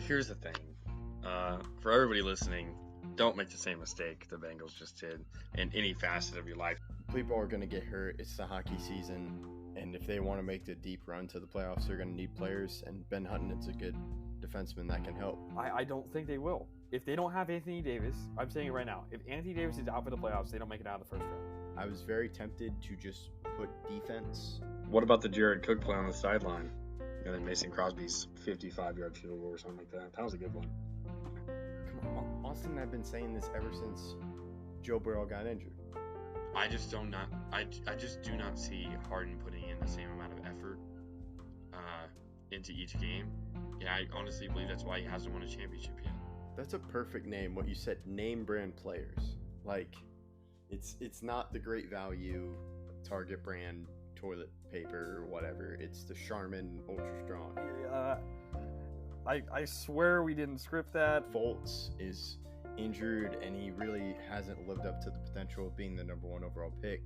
here's the thing. For everybody listening, don't make the same mistake the Bengals just did in any facet of your life. People are going to get hurt. It's the hockey season. And if they want to make the deep run to the playoffs, they're going to need players. And Ben Hutton is a good defenseman that can help. I don't think they will. If they don't have Anthony Davis, I'm saying it right now. If Anthony Davis is out for the playoffs, they don't make it out of the first round. I was very tempted to just put defense. What about the Jared Cook play on the sideline? And then Mason Crosby's 55-yard field goal or something like that. That was a good one. Come on, Austin and I have been saying this ever since Joe Burrow got injured. I just do not see Harden putting in the same amount of effort into each game. And I honestly believe that's why he hasn't won a championship yet. That's a perfect name. What you said, name brand players. Like, it's not the great value Target brand toilet paper or whatever. It's the Charmin Ultra Strong. I swear we didn't script that. Fultz is injured, and he really hasn't lived up to the potential of being the number one overall pick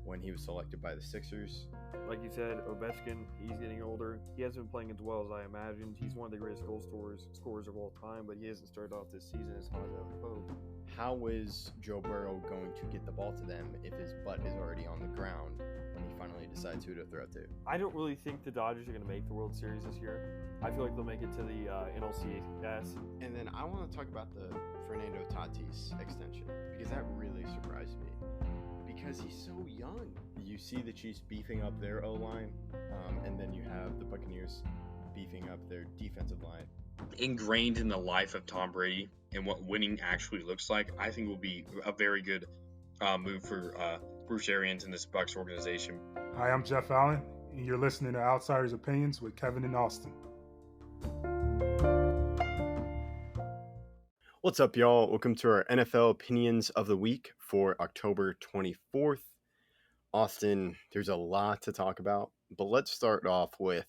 when he was selected by the Sixers. Like you said, Ovechkin, he's getting older. He hasn't been playing as well as I imagined. He's one of the greatest goal scorers of all time, but he hasn't started off this season as hot as I would hope. How is Joe Burrow going to get the ball to them if his butt is already on the ground and he finally decides who to throw to? I don't really think the Dodgers are going to make the World Series this year. I feel like they'll make it to the NLCS. And then I want to talk about the Fernando Tatis extension, because that really surprised me. Because he's so young. You see the Chiefs beefing up their O-line, and then you have the Buccaneers beefing up their defensive line. Ingrained in the life of Tom Brady and what winning actually looks like, I think will be a very good move for Bruce Arians and this Bucs organization. Hi, I'm Jeff Allen, and you're listening to Outsiders Opinions with Kevin and Austin. What's up, y'all? Welcome to our NFL Opinions of the Week for October 24th. Austin, there's a lot to talk about, but let's start off with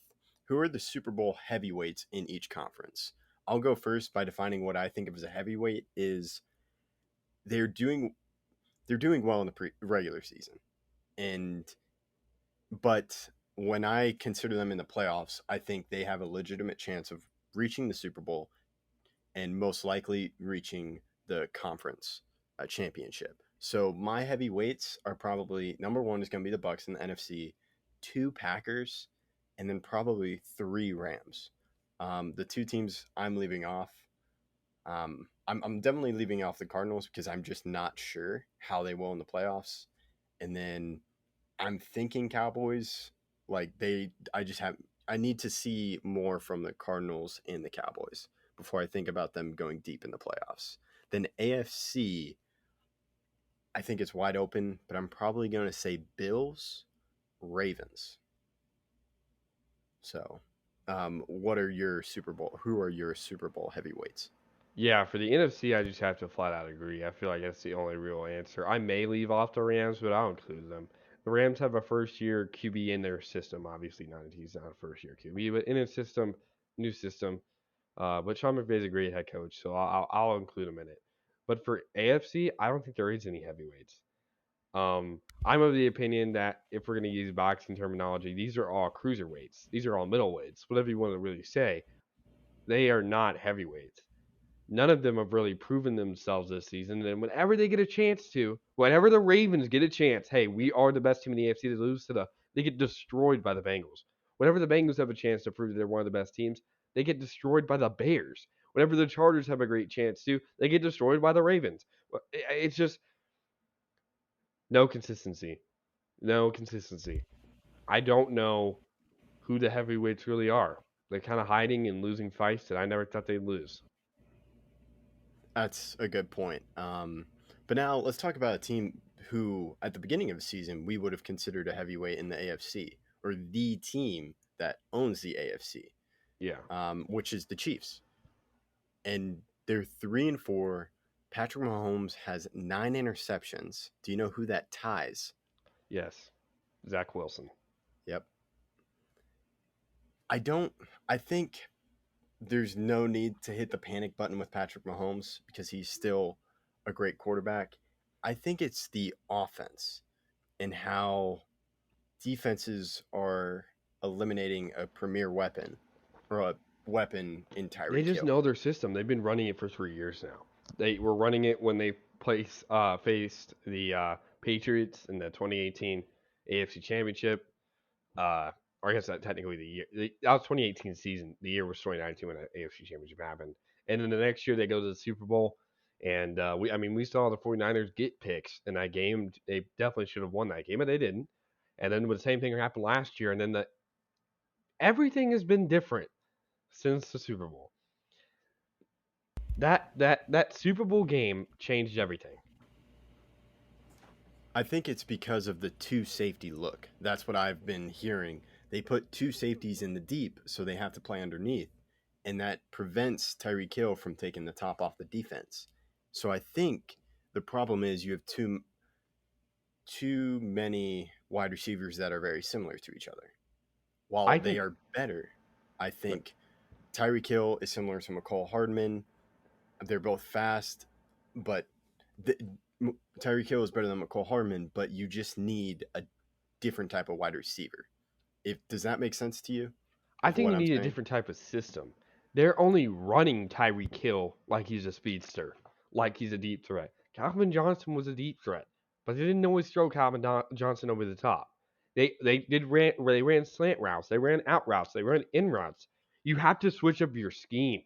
who are the Super Bowl heavyweights in each conference. I'll go first by defining what I think of as a heavyweight is they're doing well in the regular season. But when I consider them in the playoffs, I think they have a legitimate chance of reaching the Super Bowl and most likely reaching the conference championship. So my heavyweights are probably, number one is going to be the Bucs in the NFC, 2 Packers, and then probably 3 Rams. The 2 teams I'm leaving off, I'm definitely leaving off the Cardinals because I'm just not sure how they will in the playoffs. And then I'm thinking Cowboys, I need to see more from the Cardinals and the Cowboys before I think about them going deep in the playoffs. Then AFC, I think it's wide open, but I'm probably going to say Bills, Ravens. So, who are your Super Bowl heavyweights? Yeah, for the NFC, I just have to flat out agree. I feel like that's the only real answer. I may leave off the Rams, but I'll include them. The Rams have a first-year QB in their system. Obviously, he's not a first-year QB, but in his system, new system. But Sean McVay is a great head coach, so I'll include him in it. But for AFC, I don't think there is any heavyweights. I'm of the opinion that if we're going to use boxing terminology, these are all cruiserweights. These are all middleweights, whatever you want to really say. They are not heavyweights. None of them have really proven themselves this season. And whenever they get a chance to, whenever the Ravens get a chance, hey, we are the best team in the AFC to lose to they get destroyed by the Bengals. Whenever the Bengals have a chance to prove that they're one of the best teams, they get destroyed by the Bears. Whenever the Chargers have a great chance to, they get destroyed by the Ravens. It's just no consistency. No consistency. I don't know who the heavyweights really are. They're kind of hiding and losing fights that I never thought they'd lose. That's a good point. But now let's talk about a team who, at the beginning of the season, we would have considered a heavyweight in the AFC, or the team that owns the AFC. Yeah. Which is the Chiefs. And they're 3-4. Patrick Mahomes has 9 interceptions. Do you know who that ties? Yes. Zach Wilson. Yep. I think there's no need to hit the panic button with Patrick Mahomes because he's still a great quarterback. I think it's the offense and how defenses are eliminating a premier weapon or weapon in Tyreek They just Hill. know their system. They've been running it for 3 years now. They were running it when they faced the Patriots in the 2018 AFC Championship. Or I guess that technically that was 2018 season. The year was 2019 when the AFC Championship happened. And then the next year they go to the Super Bowl. And we saw the 49ers get picks in that game. They definitely should have won that game, but they didn't. And then the same thing happened last year. And then everything has been different since the Super Bowl. That Super Bowl game changed everything. I think it's because of the two safety look. That's what I've been hearing. They put two safeties in the deep, so they have to play underneath, and that prevents Tyreek Hill from taking the top off the defense. So I think the problem is you have too many wide receivers that are very similar to each other. While they are better, I think Tyreek Hill is similar to McCole Hardman. They're both fast, but Tyreek Hill is better than McCole Hardman, but you just need a different type of wide receiver. Does that make sense to you? I think you need a different type of system. They're only running Tyreek Hill like he's a speedster, like he's a deep threat. Calvin Johnson was a deep threat, but they didn't always throw Calvin Johnson over the top. They ran slant routes, they ran out routes, they ran in routes. You have to switch up your scheme.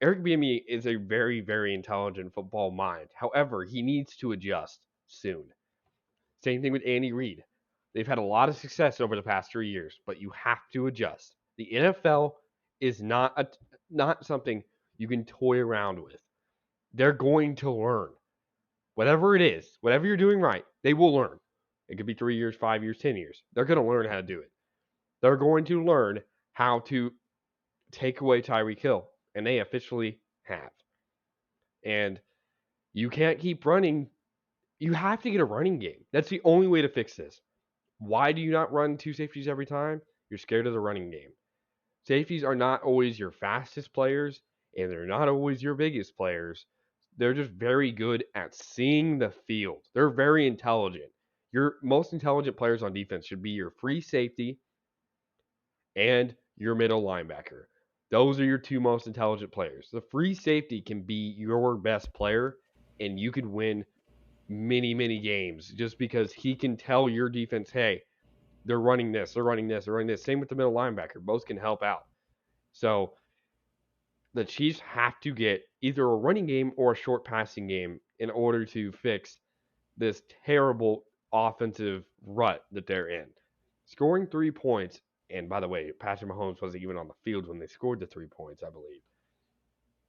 Eric Bieniemy is a very, very intelligent football mind. However, he needs to adjust soon. Same thing with Andy Reid. They've had a lot of success over the past 3 years, but you have to adjust. The NFL is not something you can toy around with. They're going to learn. Whatever it is, whatever you're doing right, they will learn. It could be 3 years, 5 years, 10 years. They're going to learn how to do it. They're going to learn how to take away Tyreek Hill, and they officially have. And you can't keep running. You have to get a running game. That's the only way to fix this. Why do you not run two safeties every time? You're scared of the running game. Safeties are not always your fastest players, and they're not always your biggest players. They're just very good at seeing the field. They're very intelligent. Your most intelligent players on defense should be your free safety and your middle linebacker. Those are your two most intelligent players. The free safety can be your best player, and you could win many, many games just because he can tell your defense, hey, they're running this, they're running this, they're running this. Same with the middle linebacker. Both can help out. So the Chiefs have to get either a running game or a short passing game in order to fix this terrible offensive rut that they're in. Scoring 3 points, and by the way, Patrick Mahomes wasn't even on the field when they scored the 3 points, I believe,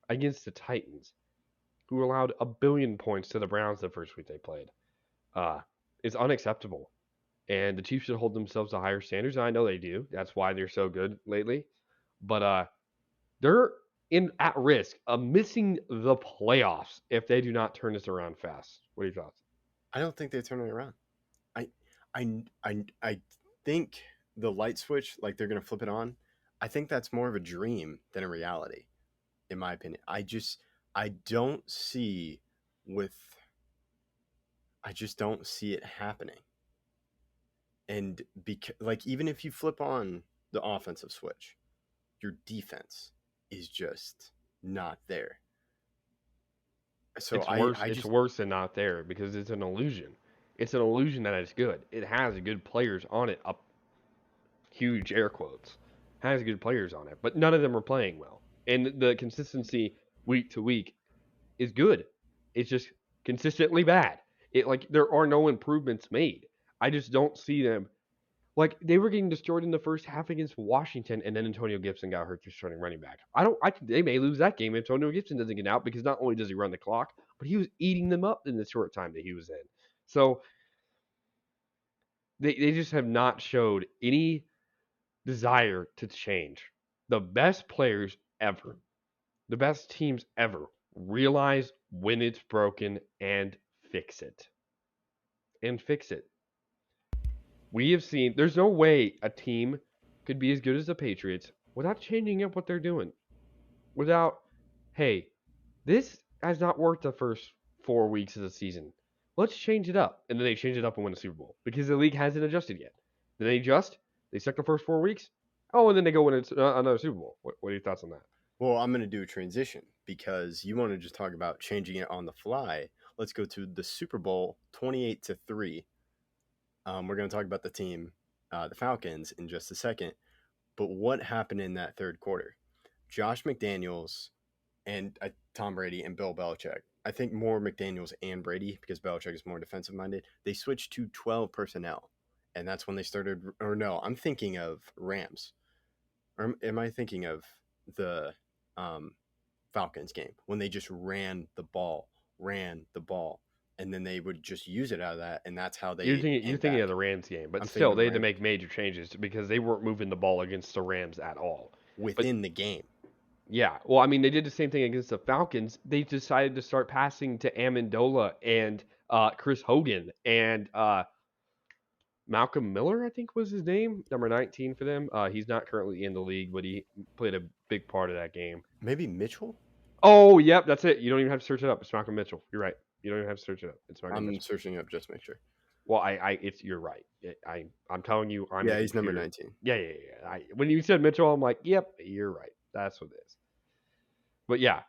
against the Titans, who allowed 1 billion points to the Browns the first week they played, is unacceptable. And the Chiefs should hold themselves to higher standards, and I know they do. That's why they're so good lately. But they're at risk of missing the playoffs if they do not turn this around fast. What are your thoughts? I don't think they turn it around. I think the light switch, like they're going to flip it on, I think that's more of a dream than a reality, in my opinion. I just don't see it happening. And even if you flip on the offensive switch, your defense is just not there. So it's worse than not there because it's an illusion. It's an illusion that it's good. It has good players on it, up huge air quotes. Has good players on it, but none of them are playing well. And the consistency week to week is good. It's just consistently bad. There are no improvements made. I just don't see them. They were getting destroyed in the first half against Washington, and then Antonio Gibson got hurt just starting running back. I think they may lose that game if Antonio Gibson doesn't get out because not only does he run the clock, but he was eating them up in the short time that he was in. So they just have not showed any desire to change. The best players ever, the best teams ever, realize when it's broken and fix it. We have seen there's no way a team could be as good as the Patriots without changing up what they're doing. Without, hey, this has not worked the first 4 weeks of the season. Let's change it up. And then they change it up and win the Super Bowl because the league hasn't adjusted yet. Then they adjust. They suck the first 4 weeks. Oh, and then they go win another Super Bowl. What are your thoughts on that? Well, I'm going to do a transition because you want to just talk about changing it on the fly. Let's go to the Super Bowl 28-3. We're going to talk about the team, the Falcons, in just a second. But what happened in that third quarter? Josh McDaniels and Tom Brady and Bill Belichick. I think more McDaniels and Brady because Belichick is more defensive minded. They switched to 12 personnel, and that's when they started. Or no, I'm thinking of Rams. Or am I thinking of the Falcons game when they just ran the ball, and then they would just use it out of that, and that's how they. You're thinking of the Rams game, but I'm still, thinking they of had the to make major changes because they weren't moving the ball against the Rams at all. within the game. Yeah, well, I mean, they did the same thing against the Falcons. They decided to start passing to Amendola and Chris Hogan and Malcolm Miller, I think was his name, number 19 for them. He's not currently in the league, but he played a big part of that game. Maybe Mitchell. Oh, yep, that's it. You don't even have to search it up. It's Malcolm Mitchell. You're right. You don't even have to search it up. It's Malcolm I'm Mitchell. searching up just to make sure. Well, you're right. I'm telling you, He's number 19. Yeah. When you said Mitchell, I'm like, yep, you're right. That's what it is. But yeah,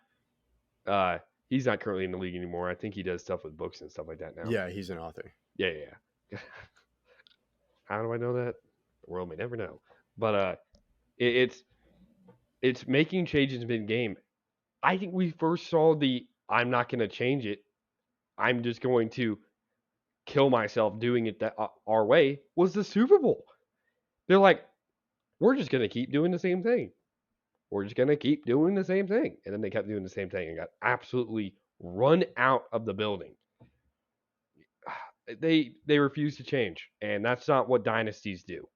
he's not currently in the league anymore. I think he does stuff with books and stuff like that now. Yeah, he's an author. Yeah. How do I know that? The world may never know. But it's making changes mid-game. I think we first saw I'm not going to change it. I'm just going to kill myself doing it our way was the Super Bowl. They're like, we're just going to keep doing the same thing. We're just going to keep doing the same thing. And then they kept doing the same thing and got absolutely run out of the building. They refuse to change. And that's not what dynasties do.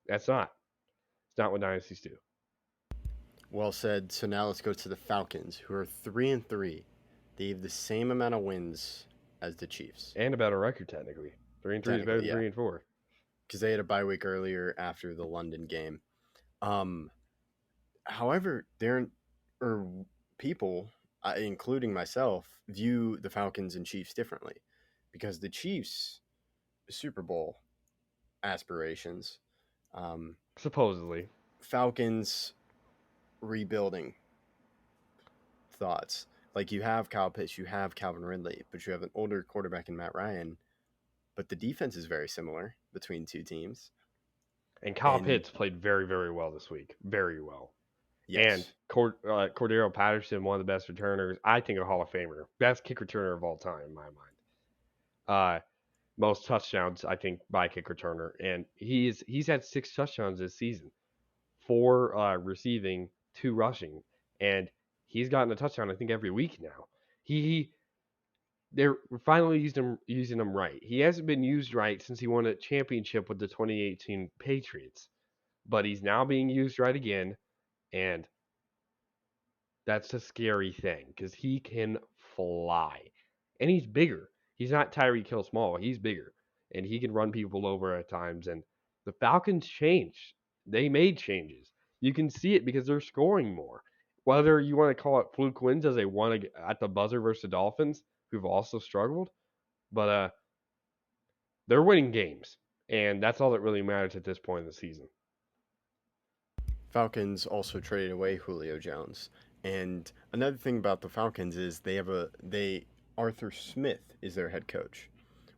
It's not what dynasties do. Well said. So now let's go to the Falcons, who are 3-3. They have the same amount of wins as the Chiefs. And a better record, technically. 3-3 is better than 3-4. Because they had a bye week earlier after the London game. However, people, including myself, view the Falcons and Chiefs differently. Because the Chiefs' Super Bowl aspirations, supposedly. Falcons rebuilding thoughts. Like, you have Kyle Pitts, you have Calvin Ridley, but you have an older quarterback in Matt Ryan. But the defense is very similar between two teams. And Kyle Pitts played very, very well this week. Very well. Yes. And Cordero Patterson, one of the best returners. I think a Hall of Famer. Best kick returner of all time, in my mind. Most touchdowns, I think, by kick returner. And he's had 6 touchdowns this season. 4 receiving, 2 rushing. And he's gotten a touchdown, I think, every week now. They're finally using him right. He hasn't been used right since he won a championship with the 2018 Patriots. But he's now being used right again. And that's a scary thing because he can fly. And he's bigger. He's not Tyreek Hill small. He's bigger. And he can run people over at times. And the Falcons changed. They made changes. You can see it because they're scoring more. Whether you want to call it fluke wins as they won at the buzzer versus the Dolphins, who've also struggled. But they're winning games. And that's all that really matters at this point in the season. Falcons also traded away Julio Jones. And another thing about the Falcons is Arthur Smith is their head coach,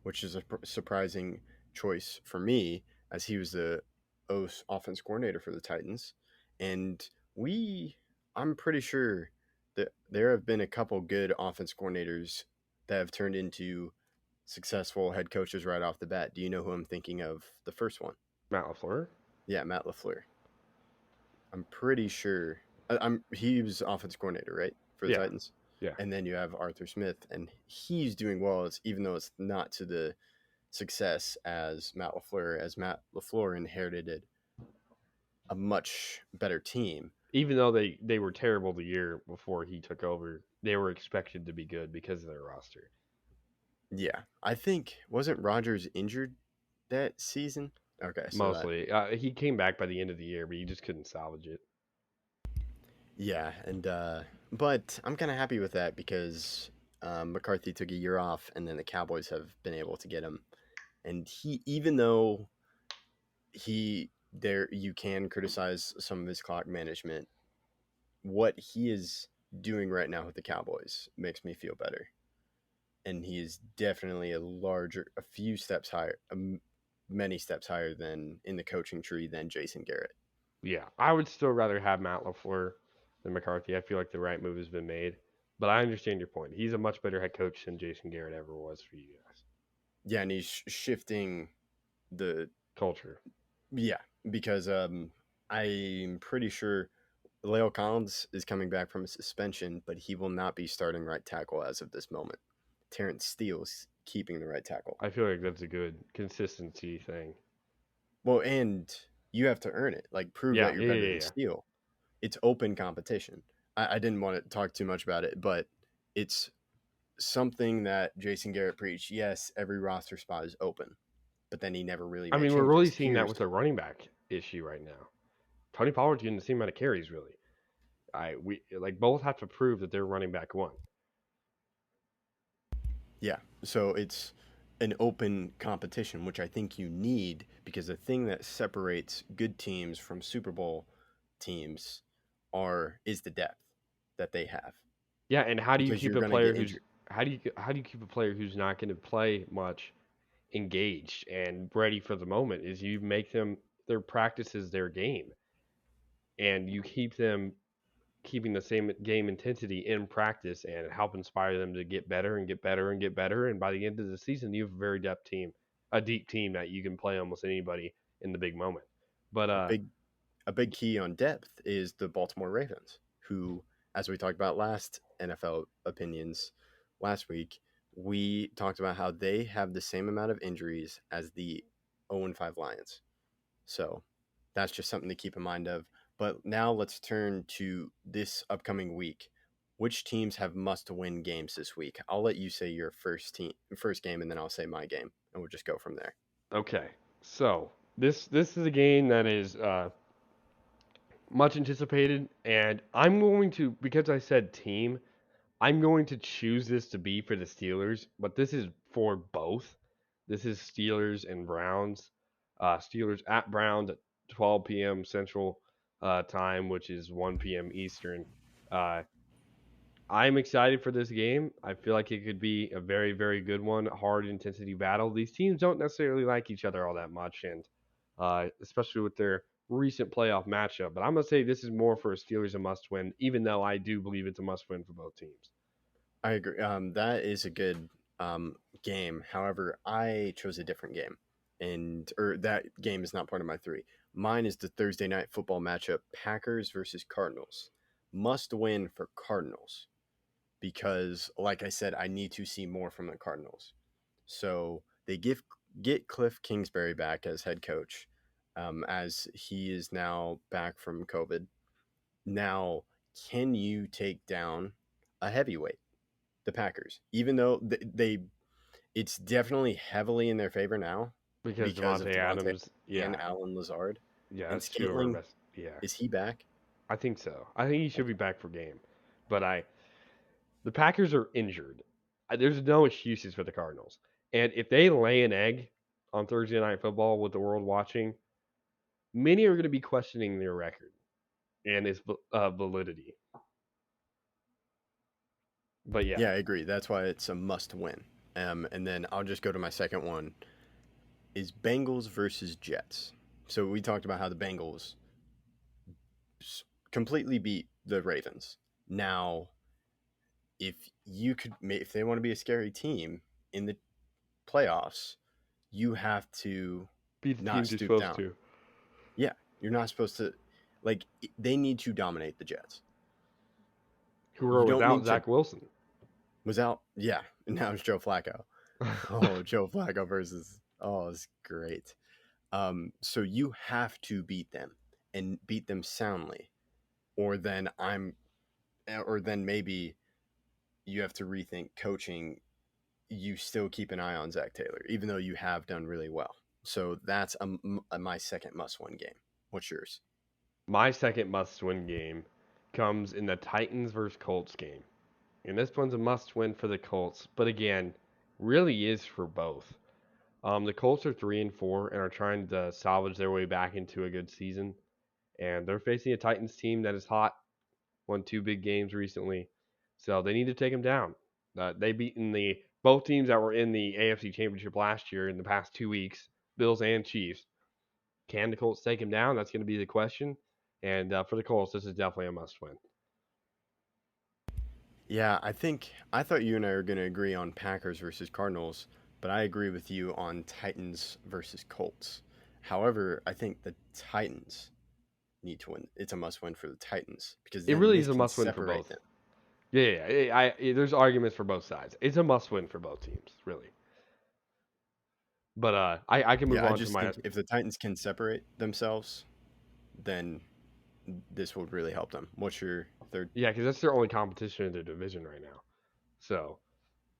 which is a surprising choice for me as he was the offense coordinator for the Titans. And I'm pretty sure that there have been a couple good offense coordinators that have turned into successful head coaches right off the bat. Do you know who I'm thinking of? The first one? Matt LaFleur? Yeah, Matt LaFleur. I'm pretty sure he was offense coordinator, right, for the Titans. Yeah. And then you have Arthur Smith, and he's doing well, even though it's not to the success as Matt LaFleur. As Matt LaFleur inherited a much better team. Even though they were terrible the year before he took over, they were expected to be good because of their roster. Yeah, I think wasn't Rodgers injured that season? Okay, so mostly. He came back by the end of the year, but he just couldn't salvage it. Yeah, and but I'm kind of happy with that because McCarthy took a year off, and then the Cowboys have been able to get him. And even though he there you can criticize some of his clock management. What he is doing right now with the Cowboys makes me feel better. And he is definitely a few steps higher, many steps higher than in the coaching tree than Jason Garrett. Yeah, I would still rather have Matt LaFleur than McCarthy. I feel like the right move has been made. But I understand your point. He's a much better head coach than Jason Garrett ever was for you guys. Yeah, and he's shifting the culture. Yeah, because I'm pretty sure La'el Collins is coming back from a suspension, but he will not be starting right tackle as of this moment. Terrence Steele's keeping the right tackle. I feel like that's a good consistency thing. Well, and you have to earn it. Like, prove that you're better than Yeah. Steele. It's open competition. I didn't want to talk too much about it, but it's something that Jason Garrett preached. Yes, every roster spot is open, but then he never really made we're really changes. seeing that with the running back issue right now. Tony Pollard's getting the same amount of carries, really. We both have to prove that they're running back one. Yeah, so it's an open competition, which I think you need, because the thing that separates good teams from Super Bowl teams is the depth that they have. Yeah, and how do you Because keep you're a gonna player get who's injured. how do you keep a player who's not going to play much engaged and ready for the moment? Is you make them their practices their game, and you keep them keeping the same game intensity in practice and help inspire them to get better and get better and get better. And by the end of the season, you have a very deep team that you can play almost anybody in the big moment. But A big key on depth is the Baltimore Ravens, who, as we talked about last NFL opinions last week, we talked about how they have the same amount of injuries as the 0-5 Lions. So that's just something to keep in mind of. But now let's turn to this upcoming week. Which teams have must-win games this week? I'll let you say your first game, and then I'll say my game, and we'll just go from there. okay, so this is a game that is much anticipated, and I'm going to, because I said team, I'm going to choose this to be for the Steelers, but this is for both. This is Steelers and Browns. Steelers at Browns at 12 p.m. Central time, which is 1 p.m. Eastern. I'm excited for this game. I feel like it could be a very, very good one, hard intensity battle. These teams don't necessarily like each other all that much, and especially with their recent playoff matchup. But I'm going to say this is more for Steelers a must win, even though I do believe it's a must win for both teams. I agree. That is a good game. However, I chose a different game, or that game is not part of my three. Mine is the Thursday night football matchup: Packers versus Cardinals. Must win for Cardinals, because, like I said, I need to see more from the Cardinals. So they get Cliff Kingsbury back as head coach, as he is now back from COVID. Now, can you take down a heavyweight? The Packers, even though it's definitely heavily in their favor now Because of Devontae Adams, and Alan Lazard. Yeah, And that's two of our Scantling, best. Yeah, is he back? I think so. I think he should be back for game. But the Packers are injured. There's no excuses for the Cardinals. And if they lay an egg on Thursday Night Football with the world watching, many are going to be questioning their record and its validity. But Yeah, I agree. That's why it's a must win. And then I'll just go to my second one, is Bengals versus Jets. So we talked about how the Bengals completely beat the Ravens. Now, if they want to be a scary team in the playoffs, you have to beat the not teams you're stoop supposed down. to. Yeah, you're not supposed to. They need to dominate the Jets. Who are without Zach Wilson. Yeah, now it's Joe Flacco. Oh, Joe Flacco it's great. So you have to beat them and beat them soundly, or then maybe you have to rethink coaching. You still keep an eye on Zach Taylor, even though you have done really well. So that's my second must-win game. What's yours? My second must-win game comes in the Titans versus Colts game. And this one's a must-win for the Colts, but again, really is for both. The Colts are 3-4 and are trying to salvage their way back into a good season, and they're facing a Titans team that is hot. Won 2 big games recently, so they need to take them down. They beaten both teams that were in the AFC Championship last year in the past 2 weeks, Bills and Chiefs. Can the Colts take them down? That's going to be the question. And for the Colts, this is definitely a must-win. Yeah, I thought you and I were going to agree on Packers versus Cardinals, but I agree with you on Titans versus Colts. However, I think the Titans need to win. It's a must-win for the Titans because It then really this is a can must-win for separate both. them. Yeah. There's arguments for both sides. It's a must-win for both teams, really. But I can move Yeah, I on to just my. think if the Titans can separate themselves, then this will really help them. What's your third? Yeah, because that's their only competition in their division right now. So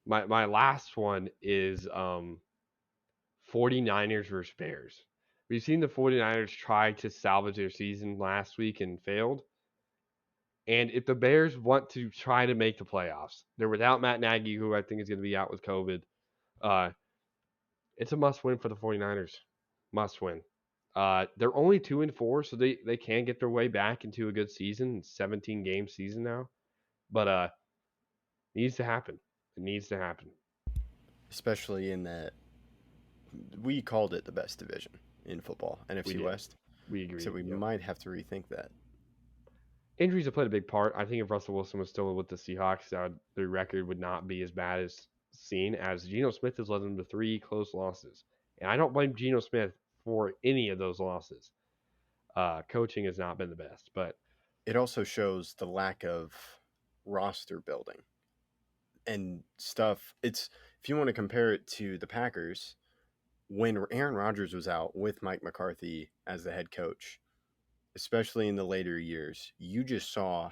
my last one is 49ers versus Bears. We've seen the 49ers try to salvage their season last week and failed. And if the Bears want to try to make the playoffs, they're without Matt Nagy, who I think is going to be out with COVID. It's a must win for the 49ers. Must win. They're only 2-4, so they can get their way back into a good season. 17 game season now. But it needs to happen. It needs to happen. Especially in that we called it the best division in football, NFC West. We agree. So we might have to rethink that. Injuries have played a big part. I think if Russell Wilson was still with the Seahawks, their record would not be as bad as seen, as Geno Smith has led them to 3 close losses. And I don't blame Geno Smith for any of those losses. Coaching has not been the best, but it also shows the lack of roster building and stuff. It's, if you want to compare it to the Packers, when Aaron Rodgers was out with Mike McCarthy as the head coach, especially in the later years, you just saw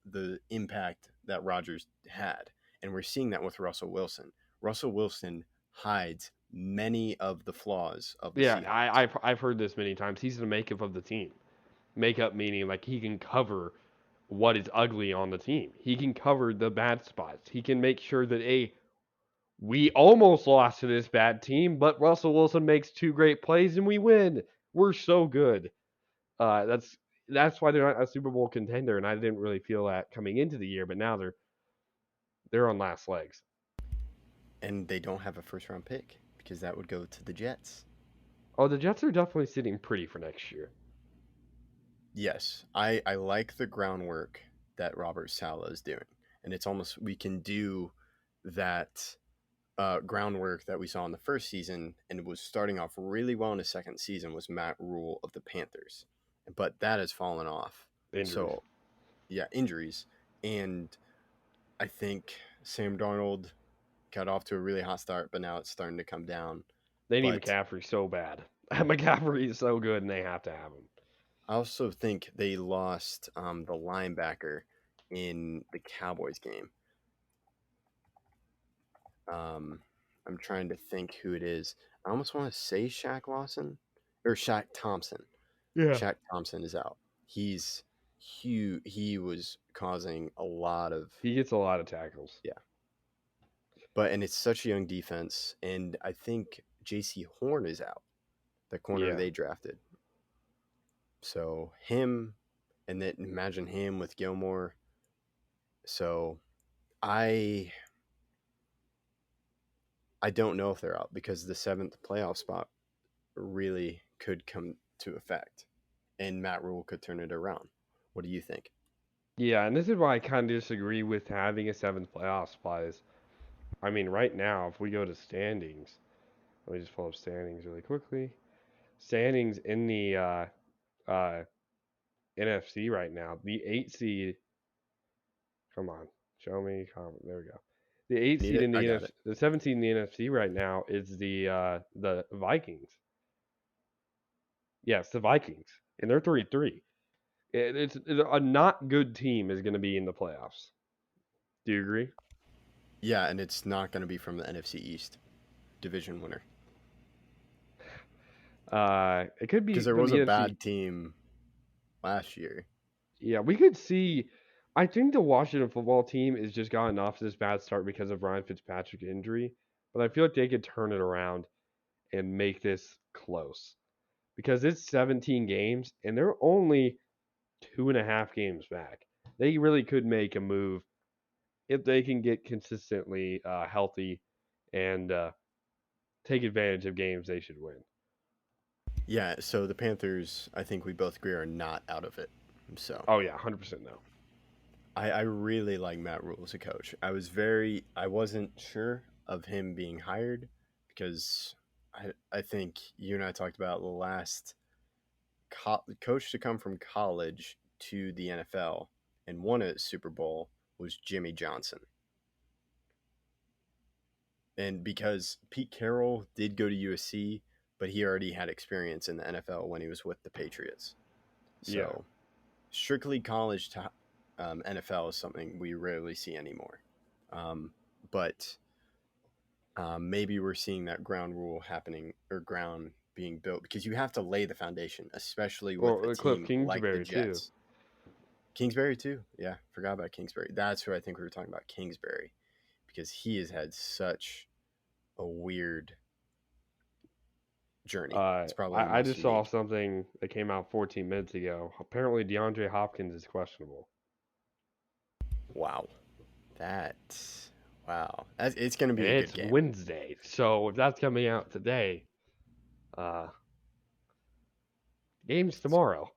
the impact that Rodgers had. And we're seeing that with Russell Wilson. Russell Wilson hides many of the flaws of the Seahawks. I've heard this many times. He's the makeup of the team. Makeup meaning like he can cover what is ugly on the team. He can cover the bad spots. He can make sure that we almost lost to this bad team, but Russell Wilson makes 2 great plays and we win. We're so good. That's why they're not a Super Bowl contender, and I didn't really feel that coming into the year, but now they're on last legs. And they don't have a first-round pick because that would go to the Jets. Oh, the Jets are definitely sitting pretty for next year. Yes, I like the groundwork that Robert Saleh is doing, and it's almost, we can do that groundwork that we saw in the first season, and it was starting off really well in the second season, was Matt Rule of the Panthers, but that has fallen off. Injuries. So, yeah, injuries, and I think Sam Darnold got off to a really hot start, but now it's starting to come down. They need McCaffrey so bad. McCaffrey is so good, and they have to have him. I also think they lost the linebacker in the Cowboys game. I'm trying to think who it is. I almost want to say Shaq Lawson or Shaq Thompson. Yeah. Shaq Thompson is out. He's huge. He was causing a lot of... He gets a lot of tackles. Yeah. And it's such a young defense. And I think J.C. Horn is out, the corner they drafted. So him, and then imagine him with Gilmore. So I don't know if they're out because the 7th playoff spot really could come to effect, and Matt Rule could turn it around. What do you think? Yeah, and this is why I kind of disagree with having a 7th playoff spot. I mean, right now, if we go to standings, let me just pull up standings really quickly. Standings in the NFC right now, the 8 seed. Come on, show me. There we go. The 8 seed in the NFC, the 7 seed in the NFC right now is the Vikings. Yes, the Vikings, and they're 3-3. It's a not good team is going to be in the playoffs. Do you agree? Yeah, and it's not going to be from the NFC East division winner. It could be because there was a bad team last year. Yeah, we could see. I think the Washington football team has just gotten off to this bad start because of Ryan Fitzpatrick's injury, but I feel like they could turn it around and make this close. Because it's 17 games, and they're only 2.5 games back. They really could make a move if they can get consistently healthy and take advantage of games they should win. Yeah, so the Panthers, I think we both agree, are not out of it. So Oh yeah, 100% no. I really like Matt Rule as a coach. I wasn't sure of him being hired because I think you and I talked about the last coach to come from college to the NFL and won a Super Bowl was Jimmy Johnson. And because Pete Carroll did go to USC, but he already had experience in the NFL when he was with the Patriots. So Yeah. strictly college to NFL is something we rarely see anymore. But maybe we're seeing that ground rule happening or ground being built because you have to lay the foundation, especially with a Cliff team like the Kingsbury too. Jets. Kingsbury too. Yeah, forgot about Kingsbury. That's who I think we were talking about, Kingsbury, because he has had such a weird journey. It's probably I just saw something that came out 14 minutes ago. Apparently, DeAndre Hopkins is questionable. Wow. It's going to be a good game. It's Wednesday, so if that's coming out today, game's tomorrow.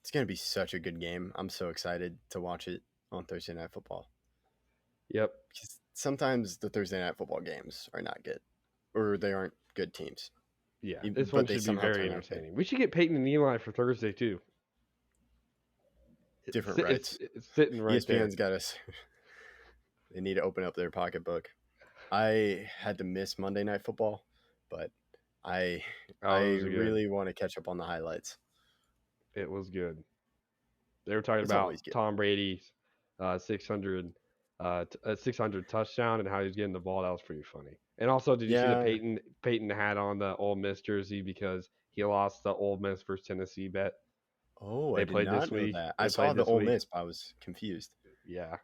It's going to be such a good game. I'm so excited to watch it on Thursday Night Football. Yep. Because sometimes the Thursday Night Football games are not good, or they aren't good teams. Yeah, this one should be very entertaining. We should get Peyton and Eli for Thursday too. Different rights. It's sitting right ESPN's got us. They need to open up their pocketbook. I had to miss Monday Night Football, but I really want to catch up on the highlights. It was good. They were talking about Tom Brady's 600 touchdown and how he's getting the ball. That was pretty funny. And also, did you see that Peyton had on the Ole Miss jersey because he lost the Ole Miss versus Tennessee bet? Oh, I did not know that. I saw the Ole Miss, but I was confused. Yeah.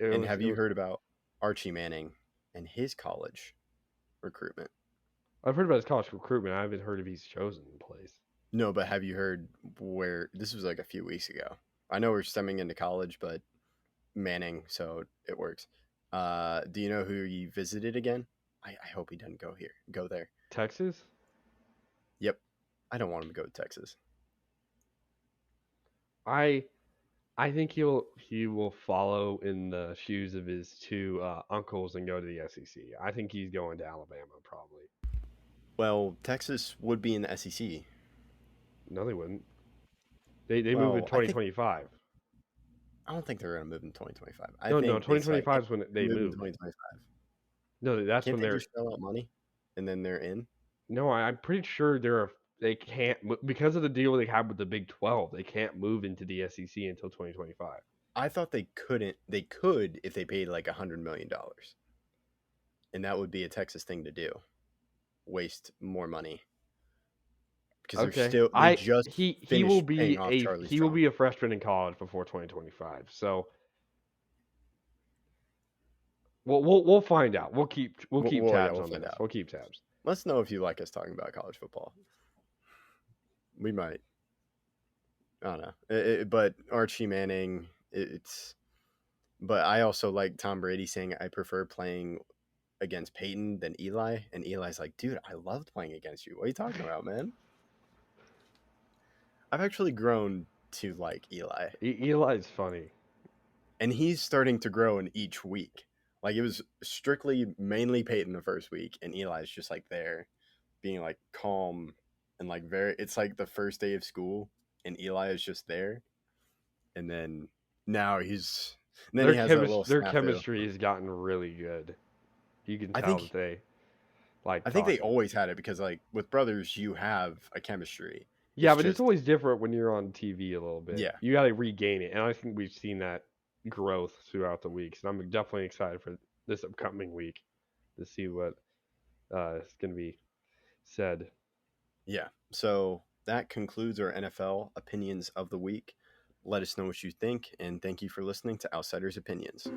And have you heard about Archie Manning and his college recruitment? I've heard about his college recruitment. I haven't heard if he's chosen the place. No, but have you heard where this was like a few weeks ago? I know we're stemming into college, but Manning, so it works. Do you know who he visited again? I hope he doesn't go there. Texas? Yep. I don't want him to go to Texas. I think he will follow in the shoes of his two uncles and go to the SEC. I think he's going to Alabama probably. Well, Texas would be in the SEC. No, they wouldn't. They move in 2025. I don't think they're going to move in 2025. No, 2025 is when they move. 2025. No, that's when they're just sell out money and then they're in. No, I'm pretty sure they can't because of the deal they have with the Big 12. They can't move into the SEC until 2025. I thought they couldn't. They could if they paid like $100 million, and that would be a Texas thing to do. Waste more money because they're still. He will be a freshman in college before 2025. So we'll find out. We'll keep tabs on this. We'll keep tabs. Let us know if you like us talking about college football. We might. I don't know. But Archie Manning, But I also like Tom Brady saying I prefer playing against Peyton than Eli. And Eli's like, dude, I loved playing against you. What are you talking about, man? I've actually grown to like Eli. Eli's funny. And he's starting to grow in each week. Like, it was mainly Peyton the first week, and Eli's just, like, there, being, like, calm and, like, it's, like, the first day of school, and Eli is just there. And then now he has that little Their chemistry has gotten really good. You can tell that they like. I think they always had it because, like, with brothers, you have a chemistry. Yeah, but it's always different when you're on TV a little bit. Yeah. You got to regain it, and I think we've seen that growth throughout the weeks, and I'm definitely excited for this upcoming week to see what is going to be said. Yeah, so that concludes our NFL opinions of the week. Let us know what you think, and thank you for listening to Outsiders Opinions.